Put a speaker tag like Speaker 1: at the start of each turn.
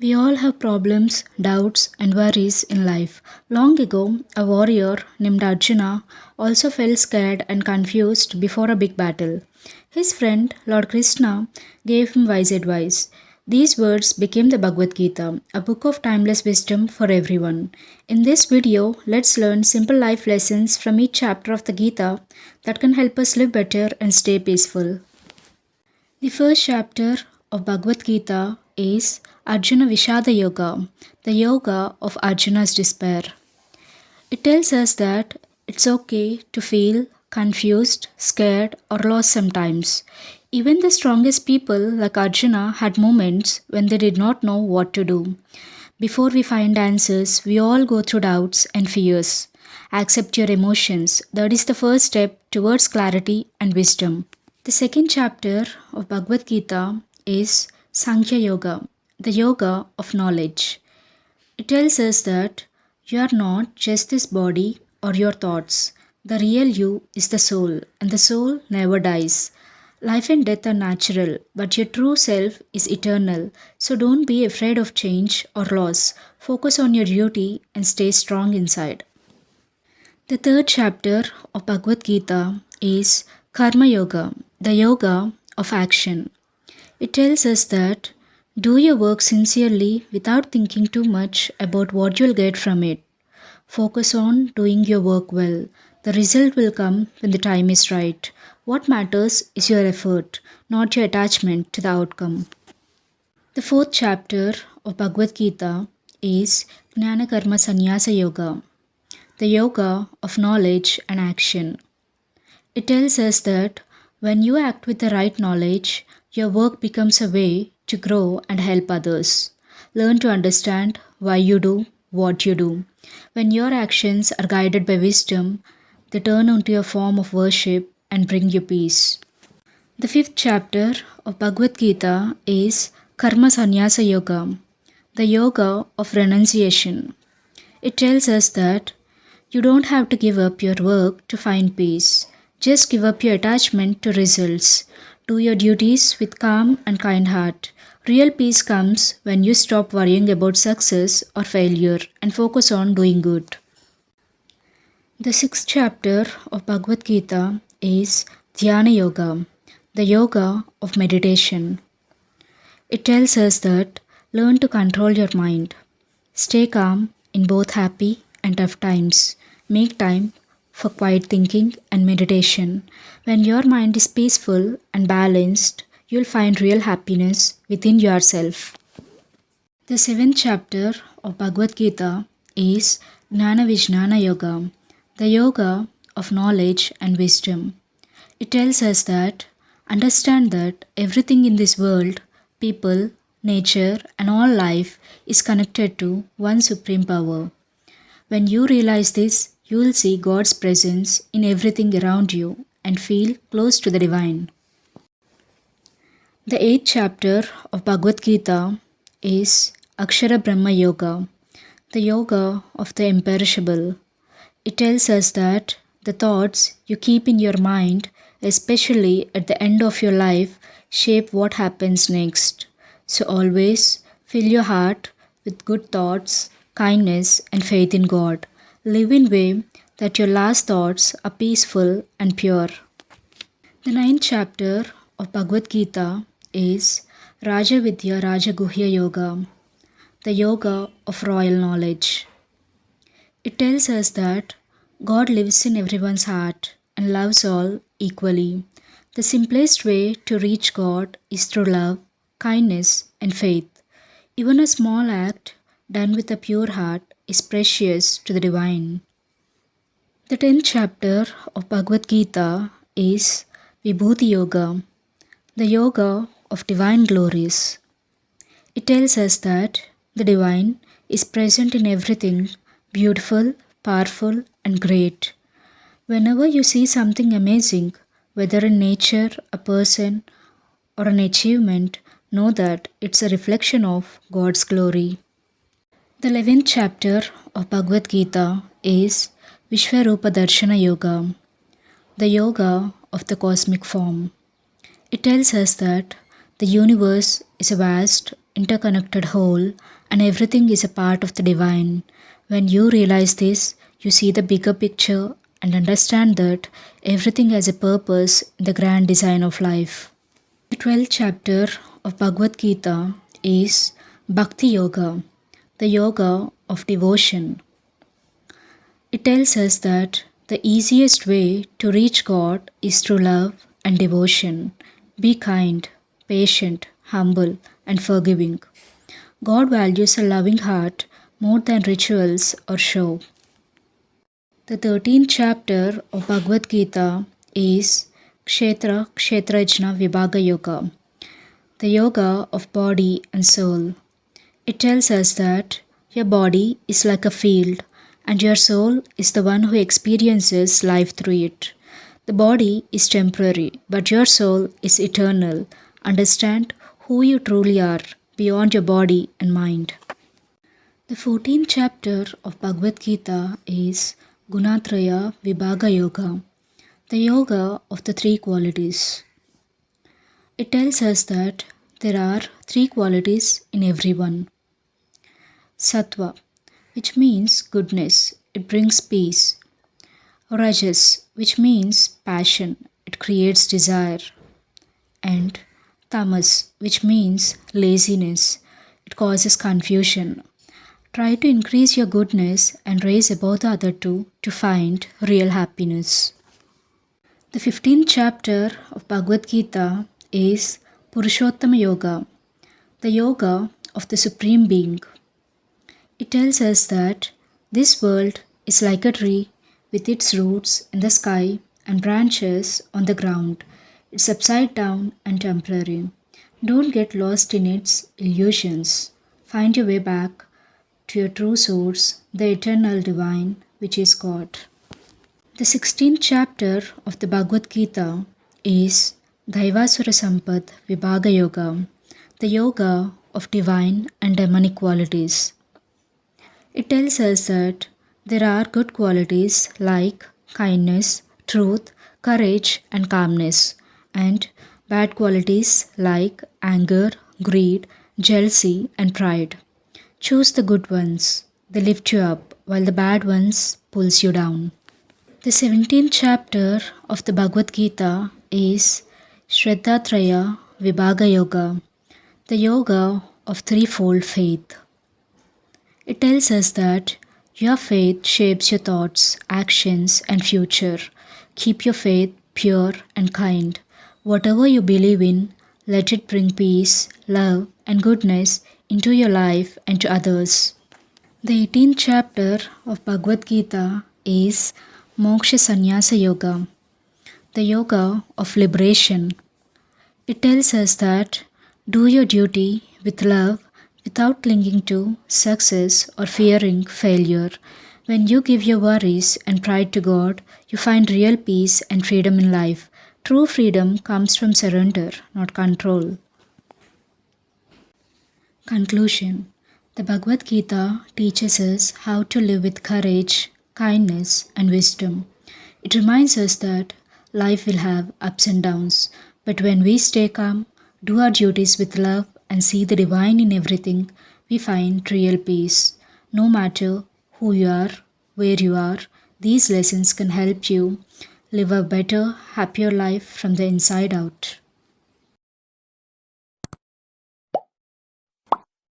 Speaker 1: We all have problems, doubts, and worries in life. Long ago, a warrior named Arjuna also felt scared and confused before a big battle. His friend, Lord Krishna, gave him wise advice. These words became the Bhagavad Gita, a book of timeless wisdom for everyone. In this video, let's learn simple life lessons from each chapter of the Gita that can help us live better and stay peaceful. The first chapter of Bhagavad Gita is Arjuna Vishada Yoga, the yoga of Arjuna's despair. It tells us that it's okay to feel confused, scared, or lost sometimes. Even the strongest people, like Arjuna, had moments when they did not know what to do. Before we find answers, we all go through doubts and fears. Accept your emotions. That is the first step towards clarity and wisdom. The second chapter of Bhagavad Gita is Sankhya Yoga, the yoga of knowledge. It tells us that you are not just this body or your thoughts. The real you is the soul, and the soul never dies. Life and death are natural, but your true self is eternal. So don't be afraid of change or loss. Focus on your duty and stay strong inside. The third chapter of Bhagavad Gita is Karma Yoga, the yoga of action. It tells us that do your work sincerely without thinking too much about what you'll get from it. Focus on doing your work well. The result will come when the time is right. What matters is your effort, not your attachment to the outcome. The fourth chapter of Bhagavad Gita is Jnana Karma Sannyasa Yoga, the yoga of knowledge and action. It tells us that when you act with the right knowledge, your work becomes a way to grow and help others. Learn to understand why you do what you do. When your actions are guided by wisdom, they turn into a form of worship and bring you peace. The fifth chapter of Bhagavad Gita is Karma Sannyasa Yoga, the yoga of renunciation. It tells us that you don't have to give up your work to find peace. Just give up your attachment to results. Do your duties with calm and kind heart. Real peace comes when you stop worrying about success or failure and focus on doing good. The sixth chapter of Bhagavad Gita is Dhyana Yoga, the yoga of meditation. It tells us that learn to control your mind. Stay calm in both happy and tough times. Make time for quiet thinking and meditation. When your mind is peaceful and balanced, you'll find real happiness within yourself. The seventh chapter of Bhagavad Gita is Jnana Vijnana Yoga, the yoga of knowledge and wisdom. It tells us that understand that everything in this world, people, nature, and all life is connected to one supreme power. When you realize this, you will see God's presence in everything around you and feel close to the divine. The eighth chapter of Bhagavad Gita is Akshara Brahma Yoga, the yoga of the imperishable. It tells us that the thoughts you keep in your mind, especially at the end of your life, shape what happens next. So always fill your heart with good thoughts, kindness, and faith in God. Live in a way that your last thoughts are peaceful and pure. The ninth chapter of Bhagavad Gita is Raja Vidya Raja Guhya Yoga, the yoga of royal knowledge. It tells us that God lives in everyone's heart and loves all equally. The simplest way to reach God is through love, kindness, and faith. Even a small act done with a pure heart is precious to the divine. The 10th chapter of Bhagavad Gita is Vibhuti Yoga, the yoga of divine glories. It tells us that the divine is present in everything beautiful, powerful, and great. Whenever you see something amazing, whether in nature, a person, or an achievement, know that it's a reflection of God's glory. The 11th chapter of Bhagavad Gita is Vishwarupa Darshana Yoga, the yoga of the cosmic form. It tells us that the universe is a vast, interconnected whole, and everything is a part of the divine. When you realize this, you see the bigger picture and understand that everything has a purpose in the grand design of life. The 12th chapter of Bhagavad Gita is Bhakti Yoga, the yoga of devotion. It tells us that the easiest way to reach God is through love and devotion. Be kind, patient, humble, and forgiving. God values a loving heart more than rituals or show. The 13th chapter of Bhagavad Gita is Kshetrajna Vibhaga Yoga, the yoga of body and soul. It tells us that your body is like a field and your soul is the one who experiences life through it. The body is temporary, but your soul is eternal. Understand who you truly are beyond your body and mind. The 14th chapter of Bhagavad Gita is Gunatraya Vibhaga Yoga, the yoga of the three qualities. It tells us that there are three qualities in everyone. Sattva, which means goodness, it brings peace. Rajas, which means passion, it creates desire. And Tamas, which means laziness, it causes confusion. Try to increase your goodness and raise above the other two to find real happiness. The 15th chapter of Bhagavad Gita is Purushottama Yoga, the yoga of the Supreme Being. It tells us that this world is like a tree with its roots in the sky and branches on the ground. It's upside down and temporary. Don't get lost in its illusions. Find your way back to your true source, the eternal divine, which is God. The 16th chapter of the Bhagavad Gita is Daivasura Sampad Vibhaga Yoga, the yoga of divine and demonic qualities. It tells us that there are good qualities like kindness, truth, courage, and calmness, and bad qualities like anger, greed, jealousy, and pride. Choose the good ones. They lift you up, while the bad ones pulls you down. The 17th chapter of the Bhagavad Gita is Shraddhatraya Vibhaga Yoga, the yoga of threefold faith. It tells us that your faith shapes your thoughts, actions, and future. Keep your faith pure and kind. Whatever you believe in, let it bring peace, love, and goodness into your life and to others. The 18th chapter of Bhagavad Gita is Moksha Sannyasa Yoga, the yoga of liberation. It tells us that do your duty with love without clinging to success or fearing failure. When you give your worries and pride to God, you find real peace and freedom in life. True freedom comes from surrender, not control. Conclusion. The Bhagavad Gita teaches us how to live with courage, kindness, and wisdom. It reminds us that life will have ups and downs, but when we stay calm, do our duties with love, and see the divine in everything, we find real peace. No matter who you are, where you are, these lessons can help you live a better, happier life from the inside out.